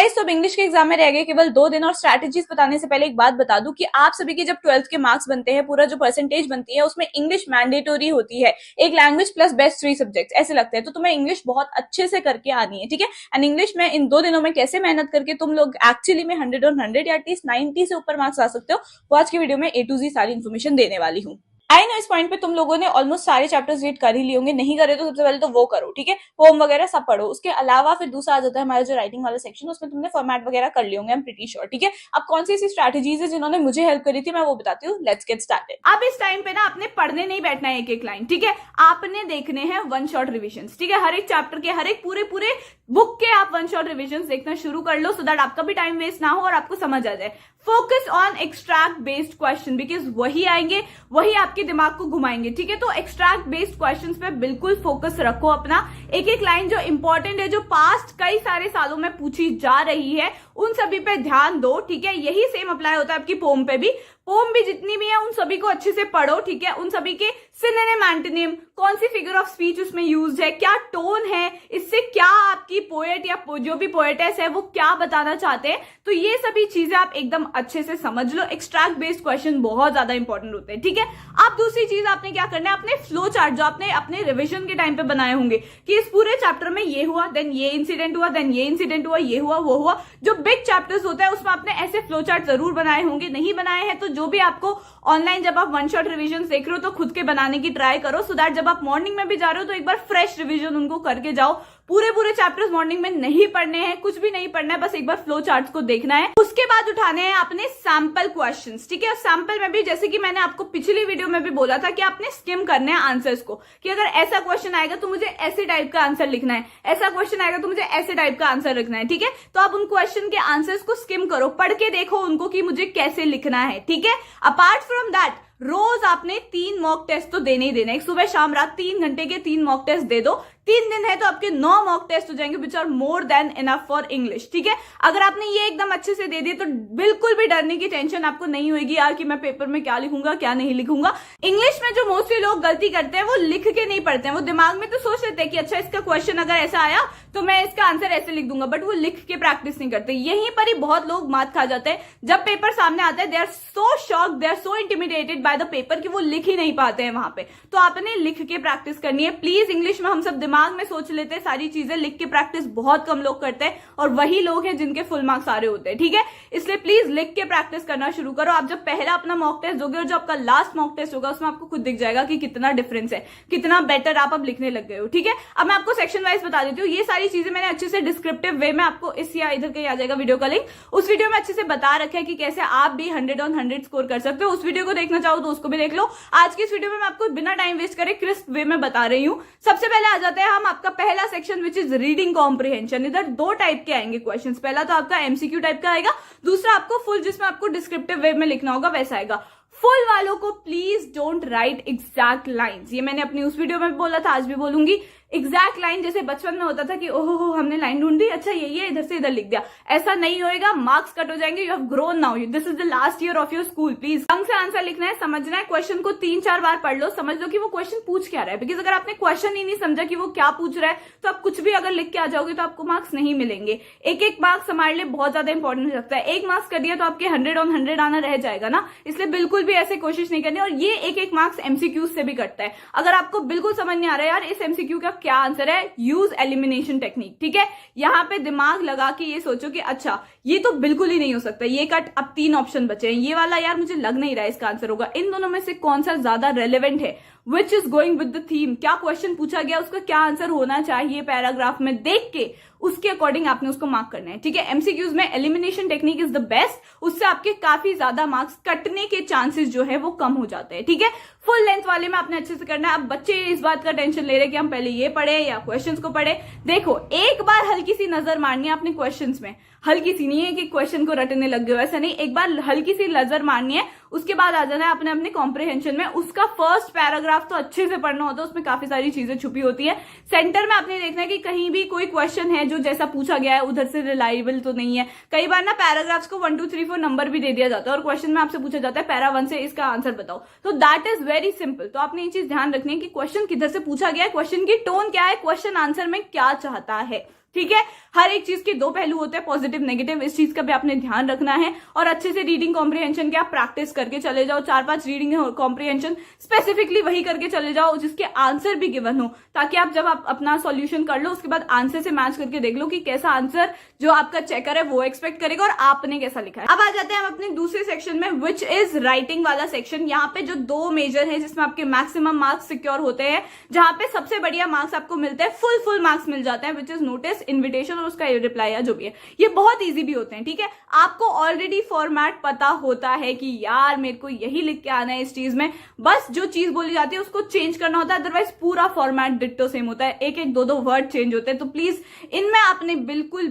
Guys, तो English के exam में रह गए केवल 2 दिन और स्ट्रैटेजीज बताने से पहले एक बात बता दूं कि आप सभी के जब 12th के मार्क्स बनते हैं, पूरा जो परसेंटेज बनती है उसमें इंग्लिश मैंडेटरी होती है। एक लैंग्वेज प्लस बेस्ट 3 सब्जेक्ट्स ऐसे लगते हैं, तो तुम्हें इंग्लिश बहुत अच्छे से करके आनी है, ठीक है। एंड इंग्लिश में इन 2 दिनों में कैसे मेहनत करके तुम लोग एक्चुअली में 100 और 100 या एटलीस्ट 90 से ऊपर मार्क्स ला सकते हो, वो आज की वीडियो में A to Z सारी इन्फॉर्मेशन देने वाली हूँ। आई नो इस पॉइंट पे तुम लोगों ने ऑलमोस्ट सारे चैप्टर्स रीड कर ही लिए होंगे, नहीं करे तो सबसे पहले तो वो करो, ठीक है। होम वगैरह सब पढ़ो। उसके अलावा फिर दूसरा आ जाता है हमारा जो राइटिंग वाला सेक्शन, उसमें तुमने फॉर्मेट वगैरह कर लिए होंगे, आई एम प्रीटी श्योर, ठीक है। अब कौन सी ऐसी स्ट्रैटेजीज है जिन्होंने मुझे हेल्प करी थी, मैं वो बताती हूँ। Let's get started. अब इस टाइम पे ना आपने पढ़ने नहीं बैठना है एक एक लाइन, ठीक है। आपने देखने हैं वन शॉट रिविजन, ठीक है। हर एक चैप्टर के, हर एक पूरे बुक के आप वन शॉट रिविजन देखना शुरू कर लो, सो दैट आपका भी टाइम वेस्ट ना हो और आपको समझ आ जाए। Focus on extract based question, because वही आएंगे, वही आपके दिमाग को घुमाएंगे, ठीक है। तो एक्सट्रैक्ट बेस्ड क्वेश्चंस पे बिल्कुल फोकस रखो अपना। एक एक लाइन जो इंपॉर्टेंट है, जो पास्ट कई सारे सालों में पूछी जा रही है, उन सभी पे ध्यान दो, ठीक है। यही सेम अप्लाई होता है आपकी पोम पे भी। पोम भी जितनी भी है उन सभी को अच्छे से पढ़ो, ठीक है। उन सभी के सिनोनिम, एंटोनिम, कौन सी फिगर ऑफ स्पीच उसमें यूज है, क्या टोन है, इससे क्या आपकी पोएट या जो भी पोएटेस है वो क्या बताना चाहते हैं, तो ये सभी चीजें आप एकदम अच्छे से समझ लो। एक्सट्रैक्ट बेस्ड क्वेश्चन बहुत ज्यादा इंपॉर्टेंट होते हैं, ठीक है। अब दूसरी चीज आपने क्या करना है, अपने फ्लो चार्ट जो आपने अपने रिविजन के टाइम पे बनाए होंगे कि इस पूरे चैप्टर में ये हुआ, देन ये इंसिडेंट हुआ, देन ये इंसिडेंट हुआ, ये हुआ, वो हुआ। जो बिग चैप्टर्स होता है उसमें आपने ऐसे फ्लो चार्ट जरूर बनाए होंगे। नहीं बनाए हैं तो जो भी आपको ऑनलाइन जब आप वन शॉट रिवीजन देख रहे हो तो खुद के बनाने की ट्राई करो, सो दैट जब आप मॉर्निंग में भी जा रहे हो तो एक बार फ्रेश रिवीजन उनको करके जाओ। पूरे चैप्टर्स मॉर्निंग में नहीं पढ़ने हैं, कुछ भी नहीं पढ़ना है, बस एक बार फ्लो चार्ट्स को देखना है। उसके बाद उठाने हैं अपने सैंपल क्वेश्चंस, ठीक है। सैंपल में भी जैसे कि मैंने आपको पिछली वीडियो में भी बोला था कि आपने स्किम करने हैं आंसर्स को, कि अगर ऐसा क्वेश्चन आएगा तो मुझे ऐसे टाइप का आंसर लिखना है, ऐसा क्वेश्चन आएगा तो मुझे ऐसे टाइप का आंसर लिखना है, ठीक है। तो आप उन क्वेश्चन के आंसर्स को स्किम करो, पढ़ के देखो उनको कि मुझे कैसे लिखना है, ठीक है। अपार्ट फ्रॉम दैट रोज आपने 3 मॉक टेस्ट तो देने ही देने, एक सुबह शाम रात 3 घंटे के 3 मॉक टेस्ट दे दो। 3 दिन है तो आपके 9 मॉक टेस्ट हो जाएंगे, which are more than enough for English, ठीक है। अगर आपने ये एकदम अच्छे से दे दिए तो बिल्कुल भी डरने की टेंशन आपको नहीं होगी यार कि मैं पेपर में क्या लिखूंगा क्या नहीं लिखूंगा। इंग्लिश में जो मोस्टली लोग गलती करते हैं वो लिख के नहीं पढ़ते हैं। वो दिमाग में तो सोच लेते हैं कि अच्छा इसका क्वेश्चन अगर ऐसा आया तो मैं इसका आंसर ऐसे लिख दूंगा, बट वो लिख के प्रैक्टिस नहीं करते। यहीं पर ही बहुत लोग मात खा जाते हैं। जब पेपर सामने आता है, they are so shocked, they are so intimidated by the paper कि वो लिख ही नहीं पाते हैं वहां पे। तो आपने लिख के प्रैक्टिस करनी है प्लीज। इंग्लिश में हम सब दिमाग में सोच लेते हैं सारी चीजें, लिख के प्रैक्टिस बहुत कम लोग करते हैं और वही लोग हैं जिनके फुल मार्क्स आ रहे होते हैं, ठीक है। इसलिए प्लीज लिख के प्रैक्टिस करना शुरू करो। आप जब पहला अपना मॉक टेस्ट दोगे और जो आपका लास्ट मॉक टेस्ट होगा उसमें आपको खुद दिख जाएगा कि कितना डिफरेंस है, कितना बेटर आप अब लिखने लग गए हो, ठीक है। अब मैं आपको सेक्शन वाइज बता देती हूँ। ये सारी चीजें मैंने अच्छे से डिस्क्रिप्टिव वे में आपको इस या इधर कहीं आ जाएगा वीडियो का लिंक, उस वीडियो में अच्छे से बता रखा है कि कैसे आप भी 100 on 100 स्कोर कर सकते हो। उस वीडियो को देखना चाहो तो उसको भी देख लो। आज की इस वीडियो में मैं आपको बिना टाइम वेस्ट करे क्रिस्प वे में बता रही हूँ। सबसे पहले आ जाते हैं हम आपका पहला section which is reading comprehension. इधर 2 टाइप के आएंगे क्वेश्चन। पहला तो आपका एमसीक्यू टाइप का आएगा, दूसरा आपको फुल जिसमें आपको डिस्क्रिप्टिव वे में लिखना होगा वैसा आएगा। फुल वालों को please don't write exact lines. ये मैंने अपनी उस वीडियो में भी बोला था, आज भी बोलूंगी। एग्जैक्ट लाइन जैसे बचपन में होता था कि ओहो हमने लाइन ढूंढ दी, अच्छा ये इधर से इधर लिख दिया, ऐसा नहीं होएगा, मार्क्स कट हो जाएंगे। You have grown now, this is the last year of your school. Please ढंग से आंसर लिखना है, समझना है। क्वेश्चन को 3-4 बार पढ़ लो, समझ लो कि वो क्वेश्चन पूछ क्या रहा है। बिकॉज अगर आपने क्वेश्चन ही नहीं समझा कि वो क्या पूछ रहा है तो आप कुछ भी अगर लिख के आ जाओगे तो आपको मार्क्स नहीं मिलेंगे। एक मार्क्स हमारे लिए बहुत ज्यादा इंपॉर्टेंट हो सकता है। 1 मार्क्स कर दिया तो आपके 100 on 100 आना रह जाएगा ना, इसलिए बिल्कुल भी ऐसे कोशिश नहीं करनी। और ये एक मार्क्स एमसीक्यूज से भी कटता है। अगर आपको बिल्कुल समझ नहीं आ रहा है यार इस एमसीक्यू का क्या आंसर है, यूज एलिमिनेशन टेक्निक, ठीक है। यहां पे दिमाग लगा के ये सोचो कि अच्छा ये तो बिल्कुल ही नहीं हो सकता, ये कट, अब 3 ऑप्शन बचे हैं, ये वाला यार मुझे लग नहीं रहा है इसका आंसर होगा। इन दोनों में से कौन सा ज्यादा रेलेवेंट है, which is going with the theme, क्या क्वेश्चन पूछा गया उसका क्या आंसर होना चाहिए पैराग्राफ में, देख के उसके अकॉर्डिंग आपने उसको मार्क करना है, ठीक है। एमसीक्यूज में elimination technique is the best, उससे आपके काफी ज्यादा मार्क्स कटने के चांसेस जो है वो कम हो जाते हैं, ठीक है। फुल लेंथ वाले में आपने अच्छे से करना है। अब बच्चे इस बात का टेंशन ले रहे हैं कि हम पहले ये पढ़े या क्वेश्चंस को पढ़े। देखो एक बार हल्की सी नजर मारनी है आपने क्वेश्चंस में, हल्की सी नहीं है कि क्वेश्चन को रटने लग गए, ऐसा नहीं। एक बार हल्की सी नजर मारनी है, उसके बाद आ जाना है अपने अपने कॉम्प्रिहेंशन में। उसका फर्स्ट पैराग्राफ तो अच्छे से पढ़ना होता है, उसमें काफी सारी चीजें छुपी होती है। सेंटर में आपने देखना है कि कहीं भी कोई क्वेश्चन है जो जैसा पूछा गया है उधर से रिलायबल तो नहीं है। कई बार ना पैराग्राफ्स को 1 2 3 4 नंबर भी दे दिया जाता है और क्वेश्चन में आपसे पूछा जाता है पैरा 1 से इसका आंसर बताओ, तो दैट इज वेरी सिंपल। तो आपने ये चीज ध्यान रखनी है कि क्वेश्चन किधर से पूछा गया है, क्वेश्चन की टोन क्या है, क्वेश्चन आंसर में क्या चाहता है, ठीक है। हर एक चीज के दो पहलू होते हैं, पॉजिटिव नेगेटिव, इस चीज का भी आपने ध्यान रखना है। और अच्छे से रीडिंग कॉम्प्रिहेंशन के आप प्रैक्टिस करके चले जाओ, 4-5 रीडिंग कॉम्प्रिहेंशन स्पेसिफिकली वही करके चले जाओ जिसके आंसर भी गिवन हो, ताकि आप जब आप अपना सॉल्यूशन कर लो उसके बाद आंसर से मैच करके देख लो कि कैसा आंसर जो आपका चेकर है वो एक्सपेक्ट करेगा और आपने कैसा लिखा है। अब आ जाते हैं हम अपने दूसरे सेक्शन में, विच इज राइटिंग वाला सेक्शन। यहाँ पे जो 2 मेजर है जिसमें आपके मैक्सिमम मार्क्स सिक्योर होते हैं, जहां पे सबसे बढ़िया मार्क्स आपको मिलते हैं, फुल मार्क्स मिल जाते हैं, विच इज नोटिस, इन्विटेशन और उसका रिप्लाई या जो भी है। ये बहुत ईजी भी होते हैं, ठीक है। आपको ऑलरेडी फॉर्मेट पता होता है कि यार मेरे को यही लिख के आना है इस चीज में, बस जो चीज बोली जाती है उसको चेंज करना होता है, अदरवाइज पूरा फॉर्मेट डिट्टो सेम होता है, एक 2 वर्ड चेंज होते हैं। तो प्लीज इनमें आपने बिल्कुल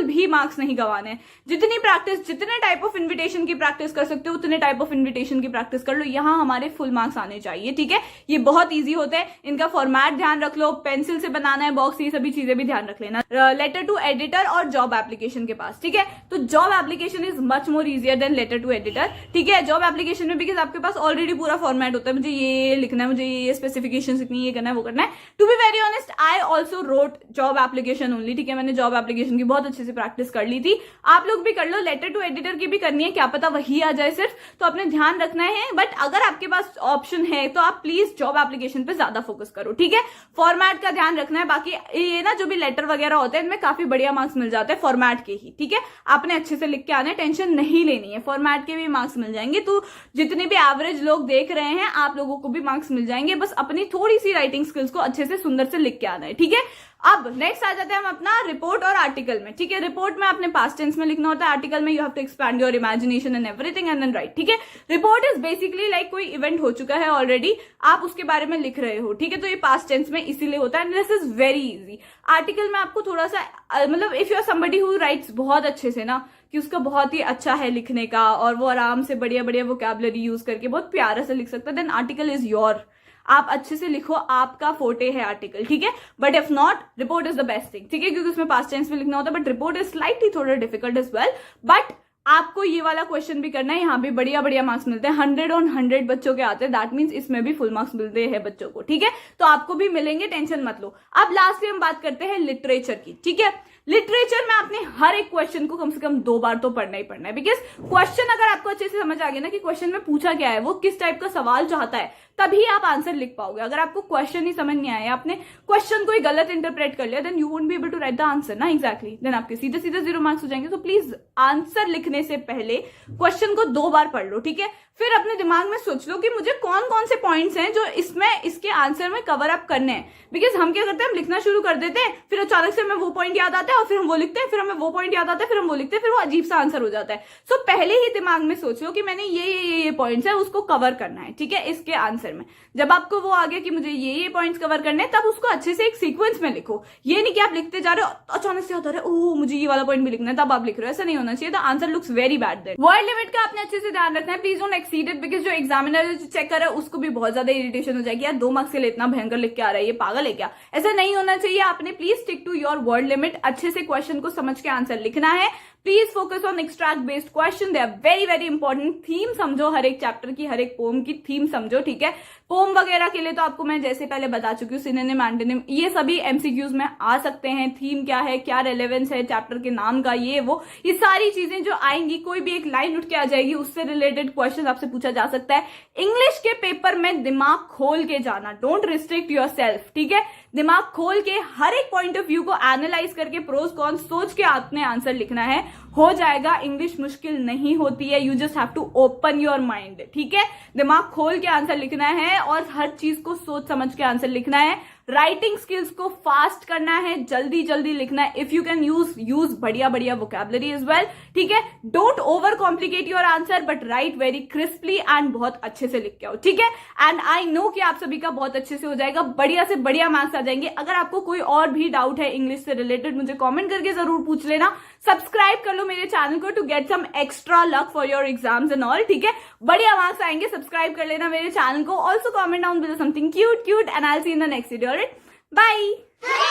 भी मार्क्स नहीं गंवाने। जितनी प्रैक्टिस, जितने टाइप ऑफ इन्विटेशन की प्रैक्टिस कर सकते हो उतने टाइप ऑफ इन्विटेशन की प्रैक्टिस कर लो, यहां हमारे फुल मार्क्स आने चाहिए, ठीक है। ये बहुत ईजी होते हैं, इनका फॉर्मेट ध्यान रख लो, पेंसिल से बनाना है बॉक्स, ये सभी चीजें भी ध्यान रख लेना। लेटर टू एडिटर और जॉब एप्लीकेशन के पास, ठीक है। तो job application is much more easier than letter to editor, ठीक है। जॉब एप्लीकेशन में बिकॉज आपके पास ऑलरेडी पूरा फॉर्मेट होता है, मुझे ये लिखना है, मुझे ये स्पेसिफिकेशन लिखनी है, ये करना है, वो करना है। To be very honest, I also wrote job application only, ठीक है। मैंने जॉब एप्लीकेशन की बहुत अच्छे से प्रैक्टिस कर ली थी, आप लोग भी कर लो। लेटर टू एडिटर की भी करनी है, क्या पता वही आ जाए सिर्फ, तो आपने ध्यान रखना है। बट अगर आपके पास ऑप्शन है तो आप प्लीज जॉब एप्लीकेशन पे ज्यादा फोकस करो, ठीक है। फॉर्मेट का ध्यान रखना है, बाकी ये ना जो भी लेटर वगैरह होते हैं इनमें काफी बढ़िया मार्क्स मिल जाते हैं फॉर्मेट के ही, ठीक है। आपने अच्छे से लिख के आना है, टेंशन नहीं लेनी है, फॉर्मेट के भी मार्क्स मिल जाएंगे। तो जितने भी एवरेज लोग देख रहे हैं आप लोगों को भी मार्क्स मिल जाएंगे, बस अपनी थोड़ी सी राइटिंग स्किल्स को अच्छे से सुंदर से लिख के आना है, ठीक है। अब नेक्स्ट आ जाते हैं हम अपना रिपोर्ट और आर्टिकल में, ठीक है। रिपोर्ट में आपने पास्ट टेंस में लिखना होता है, आर्टिकल में you have to expand your imagination and everything and then write, ठीक है। रिपोर्ट इज बेसिकली लाइक कोई इवेंट हो चुका है ऑलरेडी, आप उसके बारे में लिख रहे हो, ठीक है। तो ये पास्ट टेंस में इसीलिए होता है, this is very easy. Article में आपको थोड़ा सा मतलब if you are somebody who writes बहुत अच्छे से ना, कि उसका बहुत ही अच्छा है लिखने का और वो आराम से बढ़िया बढ़िया वोकैबुलरी यूज करके बहुत प्यारा से लिख सकता है, देन आर्टिकल इज योर। आप अच्छे से लिखो, आपका फोटे है आर्टिकल, ठीक है। But if not, report is the best thing, ठीक है, क्योंकि उसमें पास्ट टेंस में लिखना होता है। बट रिपोर्ट इज स्लाइटली थोड़ा डिफिकल्ट एज वेल, बट आपको ये वाला क्वेश्चन भी करना है, यहाँ भी बढ़िया बढ़िया मार्क्स मिलते हैं, 100 on 100 बच्चों के आते हैं, दैट मीन्स इसमें भी फुल मार्क्स मिलते हैं बच्चों को, ठीक है। तो आपको भी मिलेंगे, टेंशन मत लो। अब लास्टली हम बात करते हैं लिटरेचर की, ठीक है। लिटरेचर में आपने हर एक क्वेश्चन को कम से कम 2 बार तो पढ़ना ही पढ़ना है, बिकॉज क्वेश्चन अगर आपको अच्छे से समझ आ गया ना कि क्वेश्चन में पूछा क्या है, वो किस टाइप का सवाल चाहता है, तभी आप आंसर लिख पाओगे। अगर आपको क्वेश्चन ही समझ नहीं आया, आपने क्वेश्चन को ही गलत इंटरप्रेट कर लिया, then you won't be able to write the answer ना, एग्जैक्टली, देन आपके सीधे सीधे 0 मार्क्स हो जाएंगे। तो प्लीज आंसर लिखने से पहले क्वेश्चन को 2 बार पढ़ लो, ठीक है। फिर अपने दिमाग में सोच लो कि मुझे कौन कौन से पॉइंट्स हैं जो इसमें इसके आंसर में कवर अप करने हैं, बिकॉज हम क्या करते हैं, हम लिखना शुरू कर देते हैं, फिर अचानक से हमें वो पॉइंट याद आता है और फिर हम वो लिखते हैं, फिर हमें वो पॉइंट याद आता है, फिर हम वो लिखते हैं, फिर वो अजीब सा आंसर हो जाता है। सो पहले ही दिमाग में सोच लो कि मैंने ये पॉइंट्स है उसको कवर करना है, ठीक है, इसके आंसर में। जब आपको वो आ गया कि मुझे ये पॉइंट्स कवर करने हैं, तब उसको अच्छे से एक सीक्वेंस में लिखो। ये नहीं कि आप लिखते जा रहे हो अचानक से आता है ओह मुझे ये वाला पॉइंट भी लिखना है, तब आप लिख रहे हो, ऐसा नहीं होना चाहिए। The answer looks very bad there. Word limit का आपने अच्छे से ध्यान रखना है, please don't exceed it, because जो एग्जामिनर जो चेक कर रहा है उसको भी बहुत ज्यादा इरिटेशन हो जाएगी, यार 2 मार्क्स के लिए इतना भयंकर लिख के आ रहा है, ये पागल है क्या। ऐसा नहीं होना चाहिए, आपने please stick to your word limit, अच्छे से क्वेश्चन को समझ के आंसर लिखना है। Please focus on extract based question, they are very very important. Theme समझो, हर एक चैप्टर की, हर एक पोम की थीम समझो, ठीक है। पोम वगैरह के लिए तो आपको मैं जैसे पहले बता चुकी हूँ, सिनोनिम एंटोनिम ये सभी एमसीक्यूज में आ सकते हैं। थीम क्या है, क्या रेलेवेंस है चैप्टर के नाम का, ये वो, ये सारी चीजें जो आएंगी, कोई भी एक लाइन उठ के आ जाएगी, उससे रिलेटेड क्वेश्चन आपसे पूछा जा सकता है। इंग्लिश के पेपर में दिमाग खोल के जाना, डोंट रिस्ट्रिक्ट योर सेल्फ, ठीक है। दिमाग खोल के हर एक पॉइंट ऑफ व्यू को एनालाइज करके प्रोज कॉन सोच के आपने आंसर लिखना है, हो जाएगा। इंग्लिश मुश्किल नहीं होती है, you just have to open your mind, ठीक है। दिमाग खोल के आंसर लिखना है और हर चीज को सोच समझ के आंसर लिखना है। राइटिंग स्किल्स को फास्ट करना है, जल्दी जल्दी लिखना है। इफ यू कैन यूज बढ़िया बढ़िया वोकैबुलरी एज वेल, ठीक है। Don't over complicate your answer, but write very crisply and बहुत अच्छे से लिख के आओ, ठीक है। एंड आई नो कि आप सभी का बहुत अच्छे से हो जाएगा, बढ़िया से बढ़िया मार्क्स आ जाएंगे। अगर आपको कोई और भी डाउट है इंग्लिश से रिलेटेड, मुझे कॉमेंट करके जरूर पूछ लेना। सब्सक्राइब कर लो मेरे चैनल को to get some extra luck for your exams and all, ठीक है। बढ़िया मार्क्स आएंगे, सब्सक्राइब कर लेना मेरे चैनल को। Also comment down with something cute and I will see in the next video. Bye!